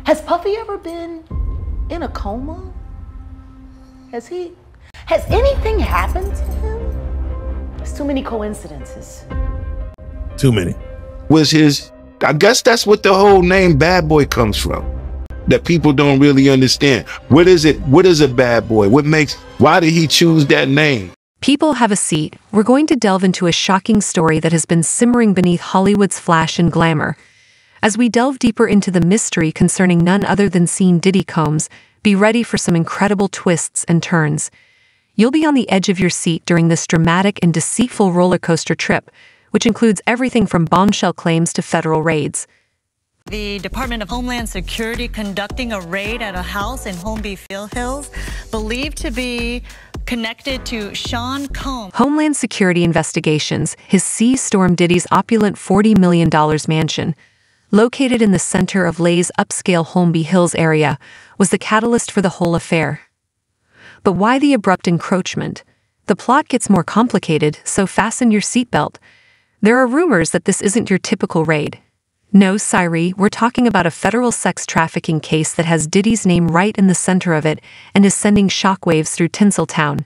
Has Puffy ever been in a coma? Has anything happened to him? There's too many coincidences. Too many. I guess that's what the whole name Bad Boy comes from. That people don't really understand. What is it? What is a bad boy? Why did he choose that name? People, have a seat. We're going to delve into a shocking story that has been simmering beneath Hollywood's flash and glamour. As we delve deeper into the mystery concerning none other than Scene Diddy Combs, be ready for some incredible twists and turns. You'll be on the edge of your seat during this dramatic and deceitful roller coaster trip, which includes everything from bombshell claims to federal raids. The Department of Homeland Security conducting a raid at a house in Holmby Hills, believed to be connected to Sean Combs. Homeland Security investigations has seized Storm Diddy's opulent $40 million mansion, located in the center of LA's upscale Holmby Hills area, was the catalyst for the whole affair. But why the abrupt encroachment? The plot gets more complicated, so fasten your seatbelt. There are rumors that this isn't your typical raid. No, Siri, we're talking about a federal sex trafficking case that has Diddy's name right in the center of it and is sending shockwaves through Tinseltown.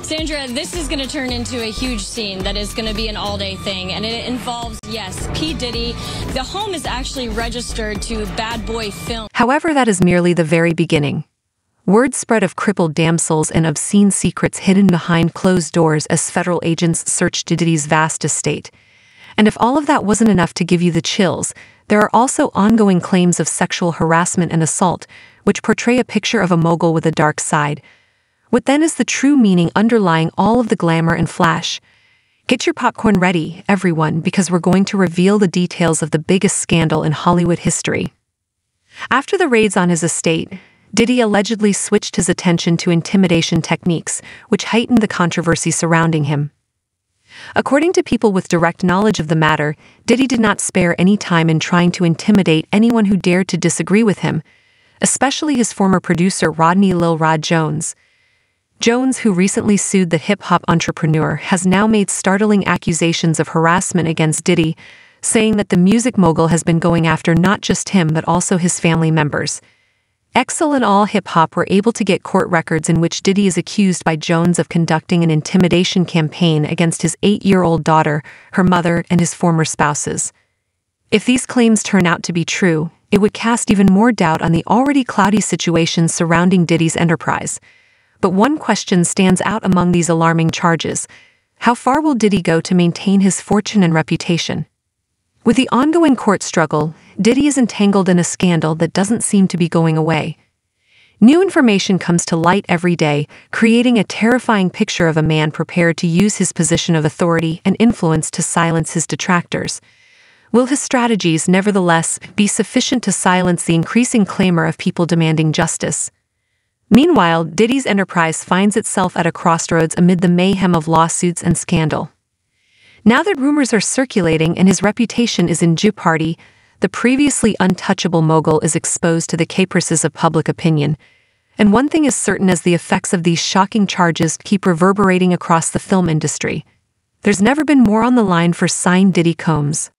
Sandra, this is going to turn into a huge scene that is going to be an all-day thing, and it involves, yes, P. Diddy. The home is actually registered to Bad Boy Film. However, that is merely the very beginning. Word spread of crippled damsels and obscene secrets hidden behind closed doors as federal agents searched Diddy's vast estate. And if all of that wasn't enough to give you the chills, there are also ongoing claims of sexual harassment and assault, which portray a picture of a mogul with a dark side. What then is the true meaning underlying all of the glamour and flash? Get your popcorn ready, everyone, because we're going to reveal the details of the biggest scandal in Hollywood history. After the raids on his estate, Diddy allegedly switched his attention to intimidation techniques, which heightened the controversy surrounding him. According to people with direct knowledge of the matter, Diddy did not spare any time in trying to intimidate anyone who dared to disagree with him, especially his former producer Rodney Lil Rod Jones. Jones, who recently sued the hip-hop entrepreneur, has now made startling accusations of harassment against Diddy, saying that the music mogul has been going after not just him but also his family members. Excel and All Hip Hop were able to get court records in which Diddy is accused by Jones of conducting an intimidation campaign against his 8-year-old daughter, her mother, and his former spouses. If these claims turn out to be true, it would cast even more doubt on the already cloudy situation surrounding Diddy's enterprise. But one question stands out among these alarming charges: how far will Diddy go to maintain his fortune and reputation? With the ongoing court struggle, Diddy is entangled in a scandal that doesn't seem to be going away. New information comes to light every day, creating a terrifying picture of a man prepared to use his position of authority and influence to silence his detractors. Will his strategies, nevertheless, be sufficient to silence the increasing clamor of people demanding justice? Meanwhile, Diddy's enterprise finds itself at a crossroads amid the mayhem of lawsuits and scandal. Now that rumors are circulating and his reputation is in jeopardy, the previously untouchable mogul is exposed to the caprices of public opinion. And one thing is certain: as the effects of these shocking charges keep reverberating across the film industry, there's never been more on the line for Scene Diddy Combs.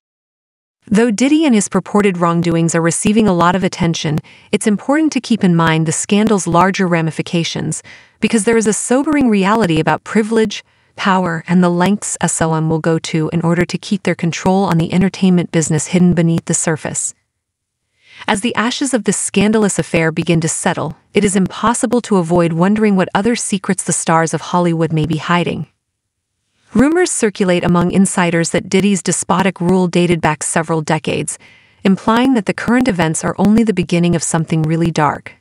Though Diddy and his purported wrongdoings are receiving a lot of attention, it's important to keep in mind the scandal's larger ramifications, because there is a sobering reality about privilege, power, and the lengths someone will go to in order to keep their control on the entertainment business hidden beneath the surface. As the ashes of this scandalous affair begin to settle, it is impossible to avoid wondering what other secrets the stars of Hollywood may be hiding. Rumors circulate among insiders that Diddy's despotic rule dated back several decades, implying that the current events are only the beginning of something really dark.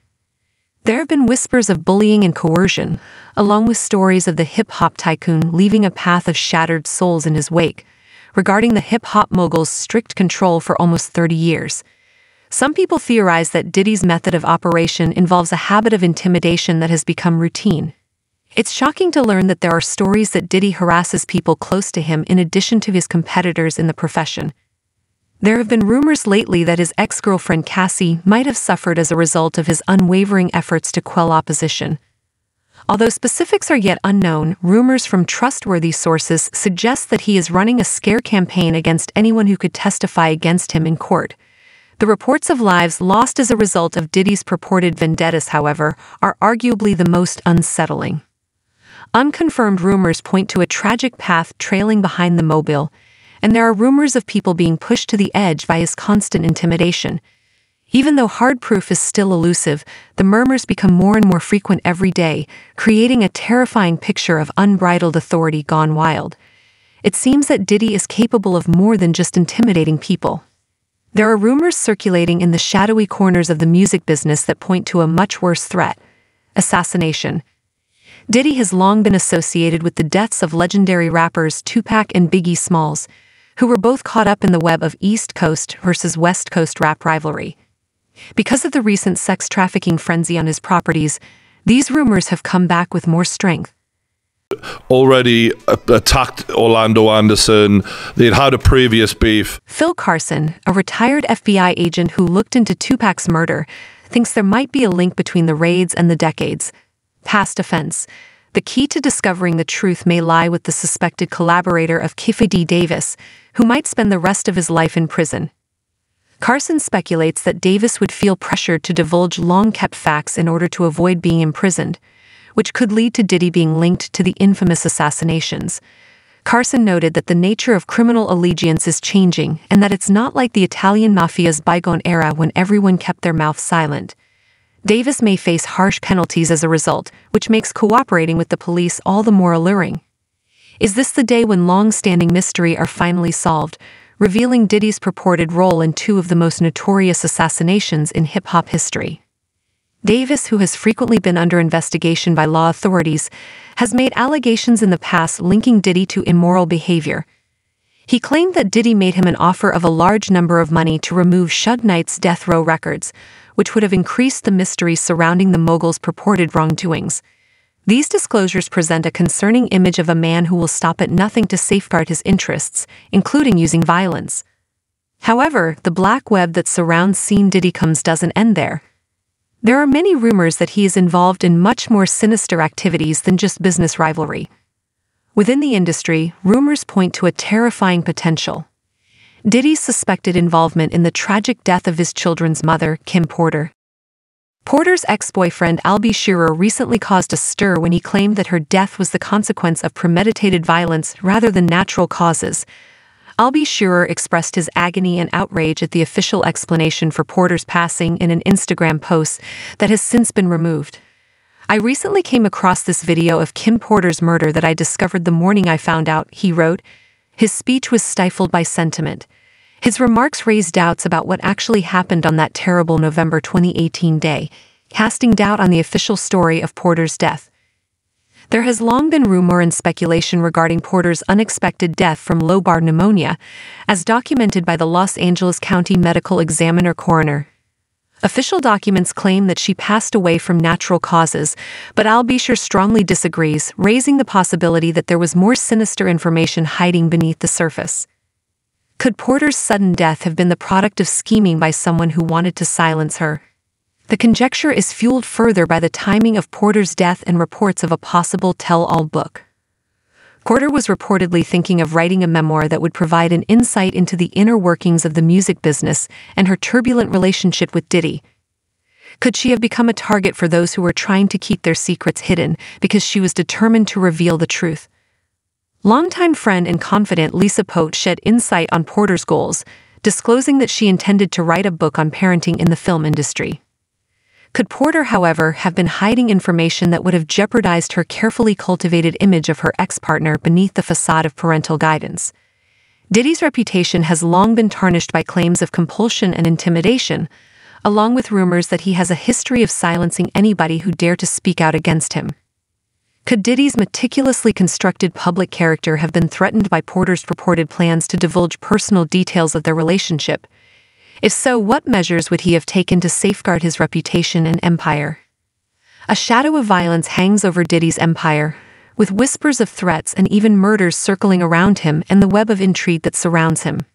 There have been whispers of bullying and coercion, along with stories of the hip-hop tycoon leaving a path of shattered souls in his wake, regarding the hip-hop mogul's strict control for almost 30 years. Some people theorize that Diddy's method of operation involves a habit of intimidation that has become routine. It's shocking to learn that there are stories that Diddy harasses people close to him in addition to his competitors in the profession. There have been rumors lately that his ex-girlfriend Cassie might have suffered as a result of his unwavering efforts to quell opposition. Although specifics are yet unknown, rumors from trustworthy sources suggest that he is running a scare campaign against anyone who could testify against him in court. The reports of lives lost as a result of Diddy's purported vendettas, however, are arguably the most unsettling. Unconfirmed rumors point to a tragic path trailing behind the mobile, and there are rumors of people being pushed to the edge by his constant intimidation. Even though hard proof is still elusive, the murmurs become more and more frequent every day, creating a terrifying picture of unbridled authority gone wild. It seems that Diddy is capable of more than just intimidating people. There are rumors circulating in the shadowy corners of the music business that point to a much worse threat: assassination. Diddy has long been associated with the deaths of legendary rappers Tupac and Biggie Smalls, who were both caught up in the web of East Coast versus West Coast rap rivalry. Because of the recent sex trafficking frenzy on his properties, these rumors have come back with more strength. Already attacked Orlando Anderson. They'd had a previous beef. Phil Carson, a retired FBI agent who looked into Tupac's murder, thinks there might be a link between the raids and the decades past offense. The key to discovering the truth may lie with the suspected collaborator of Kiffe D. Davis, who might spend the rest of his life in prison. Carson speculates that Davis would feel pressured to divulge long-kept facts in order to avoid being imprisoned, which could lead to Diddy being linked to the infamous assassinations. Carson noted that the nature of criminal allegiance is changing and that it's not like the Italian mafia's bygone era when everyone kept their mouths silent. Davis may face harsh penalties as a result, which makes cooperating with the police all the more alluring. Is this the day when long-standing mystery are finally solved, revealing Diddy's purported role in two of the most notorious assassinations in hip-hop history? Davis, who has frequently been under investigation by law authorities, has made allegations in the past linking Diddy to immoral behavior. He claimed that Diddy made him an offer of a large number of money to remove Suge Knight's death row records, which would have increased the mystery surrounding the mogul's purported wrongdoings. These disclosures present a concerning image of a man who will stop at nothing to safeguard his interests, including using violence. However, the black web that surrounds Scene Diddy Comes doesn't end there. There are many rumors that he is involved in much more sinister activities than just business rivalry. Within the industry, rumors point to a terrifying potential: Diddy's suspected involvement in the tragic death of his children's mother, Kim Porter. Porter's ex-boyfriend Albie Shearer recently caused a stir when he claimed that her death was the consequence of premeditated violence rather than natural causes. Albie Shearer expressed his agony and outrage at the official explanation for Porter's passing in an Instagram post that has since been removed. "I recently came across this video of Kim Porter's murder that I discovered the morning I found out," he wrote. His speech was stifled by sentiment. His remarks raised doubts about what actually happened on that terrible November 2018 day, casting doubt on the official story of Porter's death. There has long been rumor and speculation regarding Porter's unexpected death from lobar pneumonia, as documented by the Los Angeles County Medical Examiner coroner. Official documents claim that she passed away from natural causes, but Albie Shearer strongly disagrees, raising the possibility that there was more sinister information hiding beneath the surface. Could Porter's sudden death have been the product of scheming by someone who wanted to silence her? The conjecture is fueled further by the timing of Porter's death and reports of a possible tell-all book. Porter was reportedly thinking of writing a memoir that would provide an insight into the inner workings of the music business and her turbulent relationship with Diddy. Could she have become a target for those who were trying to keep their secrets hidden because she was determined to reveal the truth? Longtime friend and confidant Lisa Pote shed insight on Porter's goals, disclosing that she intended to write a book on parenting in the film industry. Could Porter, however, have been hiding information that would have jeopardized her carefully cultivated image of her ex-partner beneath the facade of parental guidance? Diddy's reputation has long been tarnished by claims of compulsion and intimidation, along with rumors that he has a history of silencing anybody who dare to speak out against him. Could Diddy's meticulously constructed public character have been threatened by Porter's purported plans to divulge personal details of their relationship? If so, what measures would he have taken to safeguard his reputation and empire? A shadow of violence hangs over Diddy's empire, with whispers of threats and even murders circling around him and the web of intrigue that surrounds him.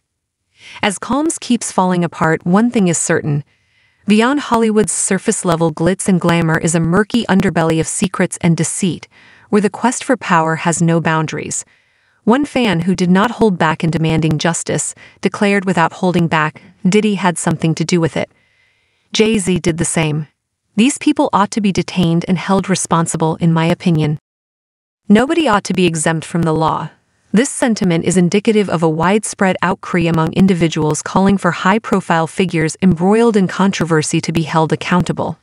As Calms keeps falling apart, one thing is certain: beyond Hollywood's surface-level glitz and glamour is a murky underbelly of secrets and deceit, where the quest for power has no boundaries. One fan who did not hold back in demanding justice declared without holding back Diddy had something to do with it. Jay-Z did the same. These people ought to be detained and held responsible, in my opinion. Nobody ought to be exempt from the law. This sentiment is indicative of a widespread outcry among individuals calling for high-profile figures embroiled in controversy to be held accountable.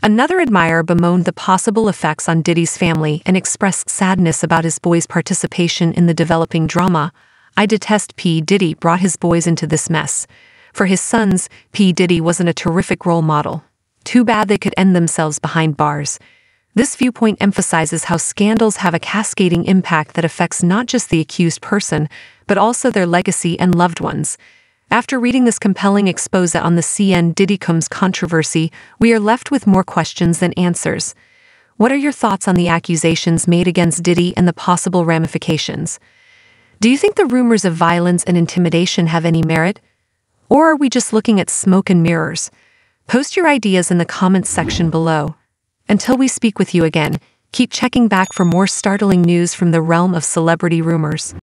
Another admirer bemoaned the possible effects on Diddy's family and expressed sadness about his boys' participation in the developing drama. I detest P. Diddy brought his boys into this mess. For his sons, P. Diddy wasn't a terrific role model. Too bad they could end themselves behind bars. This viewpoint emphasizes how scandals have a cascading impact that affects not just the accused person, but also their legacy and loved ones. After reading this compelling expose on the CN Diddy-Combs controversy, we are left with more questions than answers. What are your thoughts on the accusations made against Diddy and the possible ramifications? Do you think the rumors of violence and intimidation have any merit? Or are we just looking at smoke and mirrors? Post your ideas in the comments section below. Until we speak with you again, keep checking back for more startling news from the realm of celebrity rumors.